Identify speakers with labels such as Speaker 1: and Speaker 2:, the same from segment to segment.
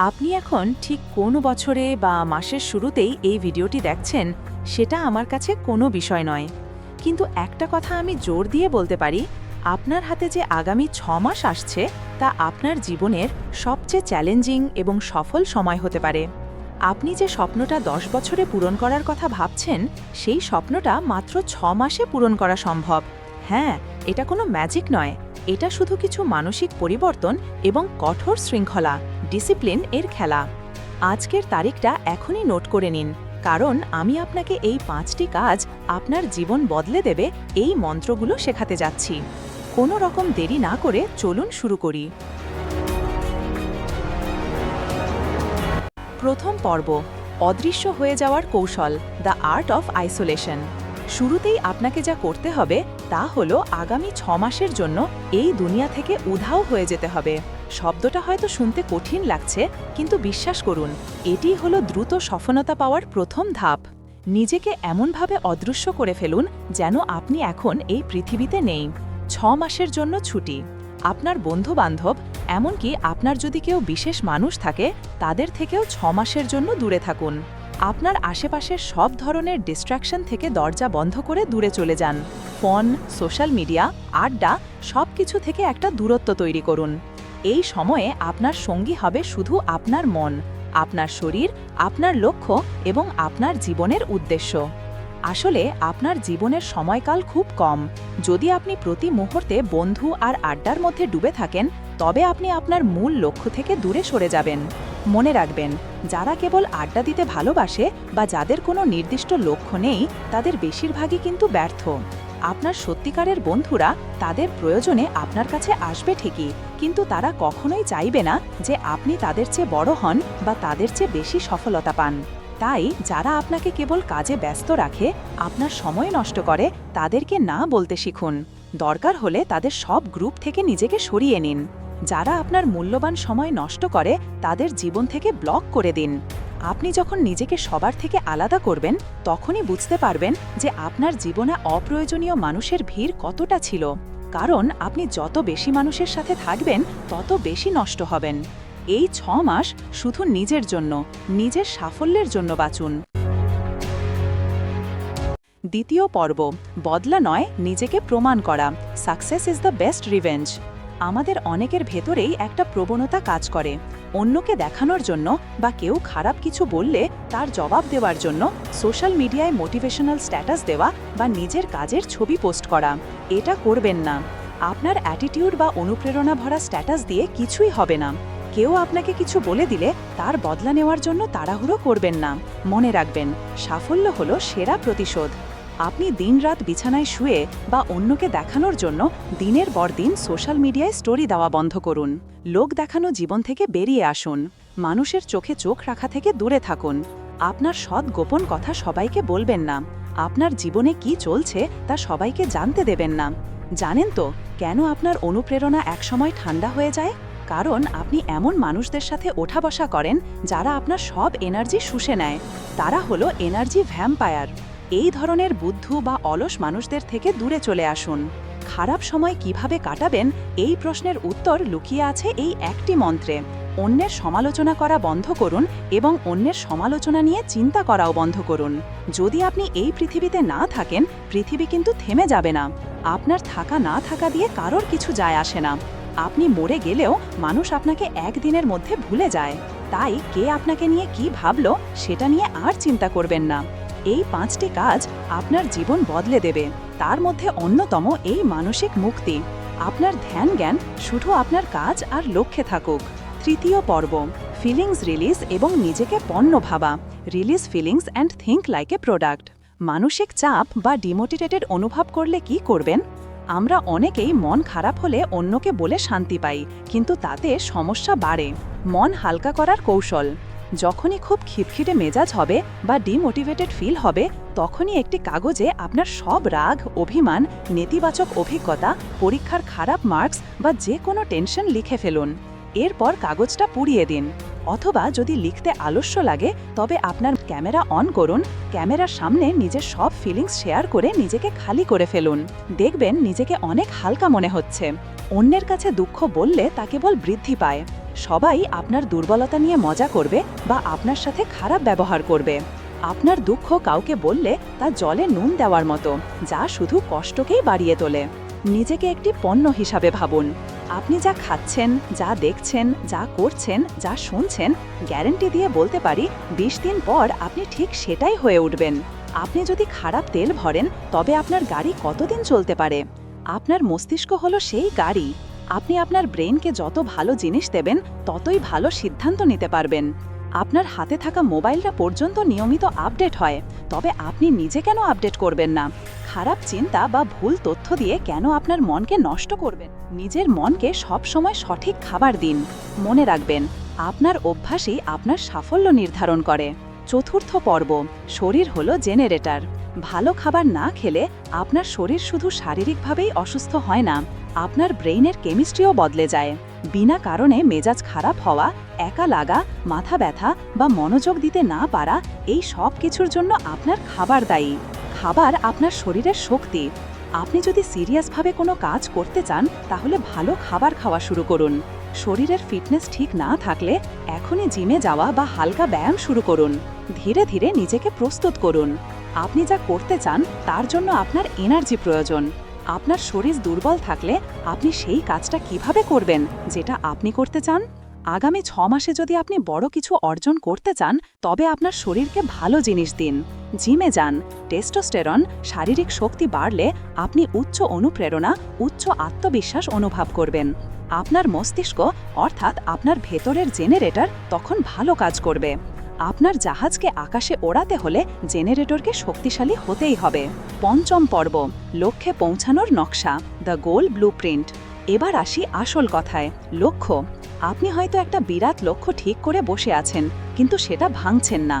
Speaker 1: আপনি এখন ঠিক কোন বছরে বা মাসের শুরুতেই এই ভিডিওটি দেখছেন সেটা আমার কাছে কোনো বিষয় নয়। কিন্তু একটা কথা আমি জোর দিয়ে বলতে পারি, আপনার হাতে যে আগামী 6 মাস আসছে তা আপনার জীবনের সবচেয়ে চ্যালেঞ্জিং এবং সফল সময় হতে পারে। আপনি যে স্বপ্নটা 10 বছরে পূরণ করার কথা ভাবছেন, সেই স্বপ্নটা মাত্র 6 মাসে পূরণ করা সম্ভব। হ্যাঁ, এটা কোনো ম্যাজিক নয়, এটা শুধু কিছু মানসিক পরিবর্তন এবং কঠোর শৃঙ্খলা, ডিসিপ্লিন এর খেলা। আজকের তারিখটা এখনই নোট করে নিন, কারণ আমি আপনাকে এই 5টি কাজ আপনার জীবন বদলে দেবে এই মন্ত্রগুলো শেখাতে যাচ্ছি। কোনো রকম দেরি না করে চলুন শুরু করি। প্রথম পর্ব, অদৃশ্য হয়ে যাওয়ার কৌশল, দ্য আর্ট অফ আইসোলেশন। শুরুতেই আপনাকে যা করতে হবে তা হলো আগামী 6 মাসের জন্য এই দুনিয়া থেকে উধাও হয়ে যেতে হবে। শব্দটা হয়তো শুনতে কঠিন লাগছে, কিন্তু বিশ্বাস করুন, এটি হলো দ্রুত সফলতা পাওয়ার প্রথম ধাপ। নিজেকে এমনভাবে অদৃশ্য করে ফেলুন যেন আপনি এখন এই পৃথিবীতে নেই। 6 মাসের জন্য ছুটি। আপনার বন্ধু-বান্ধব, এমনকি আপনার যদি কেউ বিশেষ মানুষ থাকে, তাদের থেকেও 6 মাসের জন্য দূরে থাকুন। আপনার আশেপাশের সব ধরনের ডিস্ট্র্যাকশন থেকে দরজা বন্ধ করে দূরে চলে যান। ফোন, সোশ্যাল মিডিয়া, আড্ডা, সব কিছু থেকে একটা দূরত্ব তৈরি করুন। এই সময়ে আপনার সঙ্গী হবে শুধু আপনার মন, আপনার শরীর, আপনার লক্ষ্য এবং আপনার জীবনের উদ্দেশ্য। আসলে আপনার জীবনের সময়কাল খুব কম। যদি আপনি প্রতি মুহূর্তে বন্ধু আর আড্ডার মধ্যে ডুবে থাকেন, তবে আপনি আপনার মূল লক্ষ্য থেকে দূরে সরে যাবেন। মনে রাখবেন, যারা কেবল আড্ডা দিতে ভালোবাসে বা যাদের কোনো নির্দিষ্ট লক্ষ্য নেই, তাদের বেশিরভাগই কিন্তু ব্যর্থ। আপনার সত্যিকারের বন্ধুরা তাদের প্রয়োজনে আপনার কাছে আসবে ঠিকই, কিন্তু তারা কখনোই চাইবে না যে আপনি তাদের চেয়ে বড় হন বা তাদের চেয়ে বেশি সফলতা পান। তাই যারা আপনাকে কেবল কাজে ব্যস্ত রাখে, আপনার সময় নষ্ট করে, তাদেরকে না বলতে শিখুন। দরকার হলে তাদের সব গ্রুপ থেকে নিজেকে সরিয়ে নিন। যারা আপনার মূল্যবান সময় নষ্ট করে, তাদের জীবন থেকে ব্লক করে দিন। আপনি যখন নিজেকে সবার থেকে আলাদা করবেন, তখনই বুঝতে পারবেন যে আপনার জীবনে অপ্রয়োজনীয় মানুষের ভিড় কতটা ছিল। কারণ আপনি যত বেশি মানুষের সাথে থাকবেন, তত বেশি নষ্ট হবেন। এই 6 মাস শুধু নিজের জন্য, নিজের সাফল্যের জন্য বাঁচুন। দ্বিতীয় পর্ব, বদলা নয়, নিজেকে প্রমাণ করা, success is the best revenge. আমাদের অনেকের ভেতরেই একটা প্রবণতা কাজ করে, অন্যকে দেখানোর জন্য বা কেউ খারাপ কিছু বললে তার জবাব দেওয়ার জন্য সোশ্যাল মিডিয়ায় মোটিভেশনাল স্ট্যাটাস দেওয়া বা নিজের কাজের ছবি পোস্ট করা। এটা করবেন না। আপনার অ্যাটিটিউড বা অনুপ্রেরণা ভরা স্ট্যাটাস দিয়ে কিছুই হবে না। কেউ আপনাকে কিছু বলে দিলে তার বদলা নেওয়ার জন্য তাড়াহুড়ো করবেন না। মনে রাখবেন, সাফল্য হলো সেরা প্রতিশোধ। আপনি দিনরাত বিছানায় শুয়ে বা অন্যকে দেখানোর জন্য দিনের পর দিন সোশ্যাল মিডিয়ায় স্টোরি দেওয়া বন্ধ করুন। লোক দেখানো জীবন থেকে বেরিয়ে আসুন। মানুষের চোখে চোখ রাখা থেকে দূরে থাকুন। আপনার সৎ গোপন কথা সবাইকে বলবেন না। আপনার জীবনে কি চলছে তা সবাইকে জানতে দেবেন না। জানেন তো কেন আপনার অনুপ্রেরণা একসময় ঠান্ডা হয়ে যায়? কারণ আপনি এমন মানুষদের সাথে ওঠা বসা করেন যারা আপনার সব এনার্জি শুষে নেয়। তারা হলো এনার্জি ভ্যাম্পায়ার। এই ধরনের বুদ্ধু বা অলস মানুষদের থেকে দূরে চলে আসুন। খারাপ সময় কিভাবে কাটাবেন, এই প্রশ্নের উত্তর লুকিয়ে আছে এই একটি মন্ত্রে। অন্যের সমালোচনা করা বন্ধ করুন এবং অন্যের সমালোচনা নিয়ে চিন্তা করাও বন্ধ করুন। যদি আপনি এই পৃথিবীতে না থাকেন, পৃথিবী কিন্তু থেমে যাবে না। আপনার থাকা না থাকা দিয়ে কারোর কিছু যায় আসে না। আপনি মরে গেলেও মানুষ আপনাকে একদিনের মধ্যে ভুলে যায়। তাই কে আপনাকে নিয়ে কি ভাবলো সেটা নিয়ে আর চিন্তা করবেন না। এই 5টি কাজ আপনার জীবন বদলে দেবে। তার মধ্যে অন্যতম এই মানসিক মুক্তি। আপনার ধ্যান জ্ঞান শুধু আপনার কাজ আর লক্ষ্যে থাকুক। তৃতীয় পর্ব, ফিলিংস রিলিজ এবং নিজেকে পণ্য ভাবা, release feelings and think like a product. মানসিক চাপ বা ডিমোটিভেটেড অনুভব করলে কি করবেন? আমরা অনেকেই মন খারাপ হলে অন্যকে বলে শান্তি পাই, কিন্তু তাতে সমস্যা বাড়ে। মন হালকা করার কৌশল, যখনই খুব খিটখিটে মেজাজ হবে বা ডিমোটিভেটেড ফিল হবে, তখনই একটি কাগজে আপনার সব রাগ, অভিমান, নেতিবাচক অভিজ্ঞতা, পরীক্ষার খারাপ মার্কস বা যে কোনো টেনশন লিখে ফেলুন। এরপর কাগজটা পুড়িয়ে দিন। অথবা যদি লিখতে আলস্য লাগে, তবে আপনার ক্যামেরা অন করুন, ক্যামেরার সামনে নিজের সব ফিলিংস শেয়ার করে নিজেকে খালি করে ফেলুন। দেখবেন নিজেকে অনেক হালকা মনে হচ্ছে। অন্যের কাছে দুঃখ বললে তা কেবল বৃদ্ধি পায়। সবাই আপনার দুর্বলতা নিয়ে মজা করবে বা আপনার সাথে খারাপ ব্যবহার করবে। আপনার দুঃখ কাউকে বললে তা জলে নুন দেওয়ার মতো, যা শুধু কষ্টকেই বাড়িয়ে তোলে। নিজেকে একটি পণ্য হিসাবে ভাবুন। আপনি যা খাচ্ছেন, যা দেখছেন, যা করছেন, যা শুনছেন, গ্যারান্টি দিয়ে বলতে পারি 20 দিন পর আপনি ঠিক সেটাই হয়ে উঠবেন। আপনি যদি খারাপ তেল ভরেন, তবে আপনার গাড়ি কতদিন চলতে পারে? আপনার মস্তিষ্ক হলো সেই গাড়ি। আপনি আপনার ব্রেনকে যত ভালো জিনিস দেবেন, ততই ভালো সিদ্ধান্ত নিতে পারবেন। আপনার হাতে থাকা মোবাইলটা পর্যন্ত নিয়মিত আপডেট হয়, তবে আপনি নিজে কেন আপডেট করবেন না? খারাপ চিন্তা বা ভুল তথ্য দিয়ে কেন আপনার মনকে নষ্ট করবেন? নিজের মনকে সবসময় সঠিক খাবার দিন। মনে রাখবেন, আপনার অভ্যাসই আপনার সাফল্য নির্ধারণ করে। চতুর্থ পর্ব, শরীর হলো জেনারেটর। ভালো খাবার না খেলে আপনার শরীর শুধু শারীরিকভাবেই অসুস্থ হয় না, আপনার ব্রেইনের কেমিস্ট্রিও বদলে যায়। বিনা কারণে মেজাজ খারাপ হওয়া, একা লাগা, মাথা ব্যথা বা মনোযোগ দিতে না পারা, এই সব কিছুর জন্য আপনার খাবার দায়ী। খাবার আপনার শরীরের শক্তি। আপনি যদি সিরিয়াসভাবে কোনো কাজ করতে চান, তাহলে ভালো খাবার খাওয়া শুরু করুন। শরীরের ফিটনেস ঠিক না থাকলে এখনই জিমে যাওয়া বা হালকা ব্যায়াম শুরু করুন। ধীরে ধীরে নিজেকে প্রস্তুত করুন। আপনি যা করতে চান তার জন্য আপনার এনার্জি প্রয়োজন। আপনার শরীর দুর্বল থাকলে আপনি সেই কাজটা কিভাবে করবেন যেটা আপনি করতে চান? আগামী 6 মাসে যদি আপনি বড় কিছু অর্জন করতে চান, তবে আপনার শরীরকে ভালো জিনিস দিন। জিমে যান। টেস্টোস্টেরন, শারীরিক শক্তি বাড়লে আপনি উচ্চ অনুপ্রেরণা, উচ্চ আত্মবিশ্বাস অনুভব করবেন। আপনার মস্তিষ্ক অর্থাৎ আপনার ভেতরের জেনারেটর তখন ভালো কাজ করবে। আপনার জাহাজকে আকাশে ওড়াতে হলে জেনারেটরকে শক্তিশালী হতেই হবে। পঞ্চম পর্ব, লক্ষ্যে পৌঁছানোর নকশা, দ্য গোল ব্লুপ্রিন্ট। এবার আসি আসল কথায়, লক্ষ্য। আপনি হয়তো একটা বিরাট লক্ষ্য ঠিক করে বসে আছেন, কিন্তু সেটা ভাঙছেন না।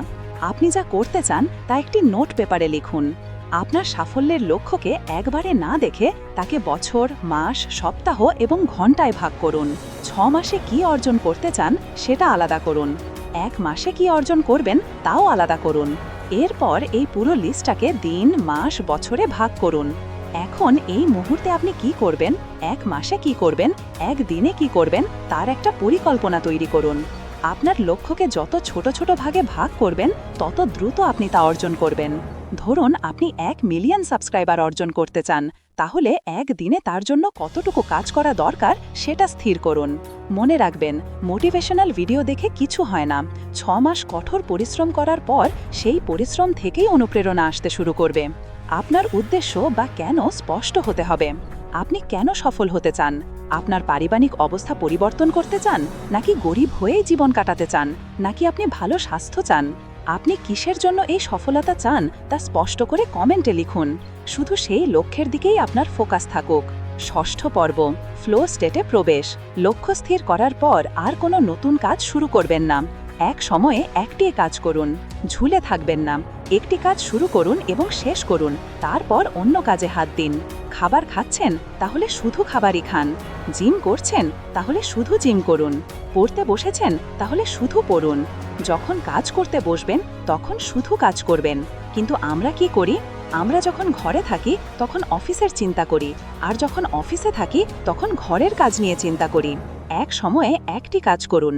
Speaker 1: আপনি যা করতে চান তা একটি নোট পেপারে লিখুন। আপনার সাফল্যের লক্ষ্যকে একবারে না দেখে তাকে বছর, মাস, সপ্তাহ এবং ঘন্টায় ভাগ করুন। 6 মাসে কি অর্জন করতে চান সেটা আলাদা করুন। 1 মাসে কি অর্জন করবেন তাও আলাদা করুন। এরপর এই পুরো লিস্টটাকে দিন, মাস, বছরে ভাগ করুন। এখন এই মুহূর্তে আপনি কি করবেন, 1 মাসে কি করবেন, 1 দিনে কি করবেন, তার একটা পরিকল্পনা তৈরি করুন। আপনার লক্ষ্যকে যত ছোট ছোট ভাগে ভাগ করবেন, তত দ্রুত আপনি তা অর্জন করবেন। ধরুন আপনি 1 মিলিয়ন সাবস্ক্রাইবার অর্জন করতে চান, তাহলে 1 দিনে তার জন্য কতটুকু কাজ করা দরকার সেটা স্থির করুন। মনে রাখবেন, মোটিভেশনাল ভিডিও দেখে কিছু হয় না। 6 মাস কঠোর পরিশ্রম করার পর সেই পরিশ্রম থেকেই অনুপ্রেরণা আসতে শুরু করবে। আপনার উদ্দেশ্য বা কেন স্পষ্ট হতে হবে। আপনি কেন সফল হতে চান? আপনার পারিবারিক অবস্থা পরিবর্তন করতে চান, নাকি গরিব হয়েই জীবন কাটাতে চান, নাকি আপনি ভালো স্বাস্থ্য চান? আপনি কিসের জন্য এই সফলতা চান তা স্পষ্ট করে কমেন্টে লিখুন। শুধু সেই লক্ষ্যের দিকেই আপনার ফোকাস থাকুক। ষষ্ঠ পর্ব, ফ্লো স্টেটে প্রবেশ। লক্ষ্য স্থির করার পর আর কোনো নতুন কাজ শুরু করবেন না। এক সময়ে একটি কাজ করুন, ঝুলে থাকবেন না। একটি কাজ শুরু করুন এবং শেষ করুন, তারপর অন্য কাজে হাত দিন। খাবার খাচ্ছেন, তাহলে শুধু খাবারই খান। জিম করছেন, তাহলে শুধু জিম করুন। পড়তে বসেছেন, তাহলে শুধু পড়ুন। যখন কাজ করতে বসবেন, তখন শুধু কাজ করবেন। কিন্তু আমরা কি করি? আমরা যখন ঘরে থাকি তখন অফিসের চিন্তা করি, আর যখন অফিসে থাকি তখন ঘরের কাজ নিয়ে চিন্তা করি। এক সময়ে একটি কাজ করুন।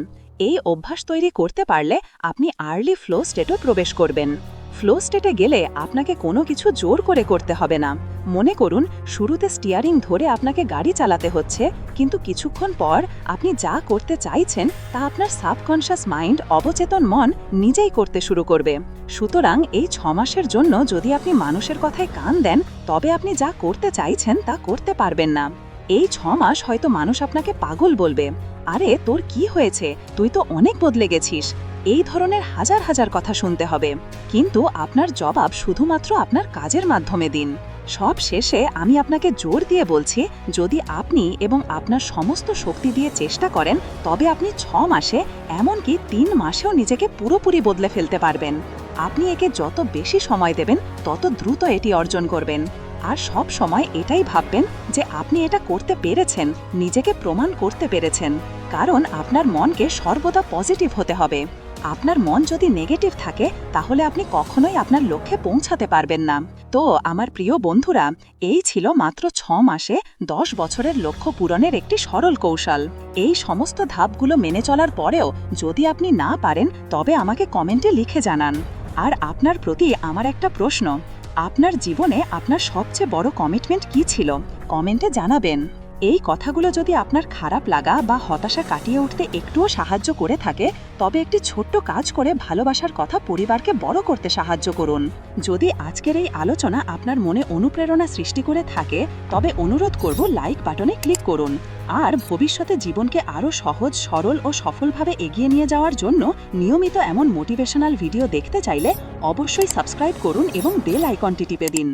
Speaker 1: এই অভ্যাস তৈরি করতে পারলে আপনি আর্লি ফ্লো স্টেটে প্রবেশ করবেন। ফ্লো স্টেটে গেলে আপনাকে কোনো কিছু জোর করে করতে হবে না। মনে করুন, শুরুতে স্টিয়ারিং ধরে আপনাকে গাড়ি চালাতে হচ্ছে, কিন্তু কিছুক্ষণ পর আপনি যা করতে চাইছেন তা আপনার সাবকনশাস মাইন্ড, অবচেতন মন নিজেই করতে শুরু করবে। সুতরাং এই 6 মাসের জন্য যদি আপনি মানুষের কথায় কান দেন, তবে আপনি যা করতে চাইছেন তা করতে পারবেন না। এই 6 মাস হয়তো মানুষ আপনাকে পাগল বলবে, আরে তোর কি হয়েছে, তুই তো অনেক বদলে গেছিস, এই ধরনের হাজার হাজার কথা শুনতে হবে। কিন্তু আপনার জবাব শুধুমাত্র আপনার কাজের মাধ্যমে দিন। সব শেষে আমি আপনাকে জোর দিয়ে বলছি, যদি আপনি এবং আপনার সমস্ত শক্তি দিয়ে চেষ্টা করেন, তবে আপনি 6 মাসে, এমনকি 3 মাসেও নিজেকে পুরোপুরি বদলে ফেলতে পারবেন। আপনি একে যত বেশি সময় দেবেন, তত দ্রুত এটি অর্জন করবেন। আর সব সময় এটাই ভাববেন যে আপনি এটা করতে পেরেছেন, নিজেকে প্রমাণ করতে পেরেছেন। কারণ আপনার মনকে সর্বদা পজিটিভ হতে হবে। আপনার মন যদি নেগেটিভ থাকে, তাহলে আপনি কখনোই আপনার লক্ষ্যে পৌঁছাতে পারবেন না। তো আমার প্রিয় বন্ধুরা, এই ছিল মাত্র 6 মাসে 10 বছরের লক্ষ্য পূরণের একটি সরল কৌশল। এই সমস্ত ধাপগুলো মেনে চলার পরেও যদি আপনি না পারেন, তবে আমাকে কমেন্টে লিখে জানান। আর আপনার প্রতি আমার একটা প্রশ্ন, আপনার জীবনে আপনার সবচেয়ে বড় কমিটমেন্ট কী ছিল? কমেন্টে জানাবেন। এই কথাগুলো যদি আপনার খারাপ লাগা বা হতাশা কাটিয়ে উঠতে একটুও সাহায্য করে থাকে, তবে একটি ছোট্ট কাজ করে ভালোবাসার কথা পরিবারকে বড় করতে সাহায্য করুন। যদি আজকের এই আলোচনা আপনার মনে অনুপ্রেরণা সৃষ্টি করে থাকে, তবে অনুরোধ করব লাইক বাটনে ক্লিক করুন। আর ভবিষ্যতে জীবনকে আরও সহজ, সরল ও সফলভাবে এগিয়ে নিয়ে যাওয়ার জন্য নিয়মিত এমন মোটিভেশনাল ভিডিও দেখতে চাইলে অবশ্যই সাবস্ক্রাইব করুন এবং বেল আইকনটি টিপে দিন।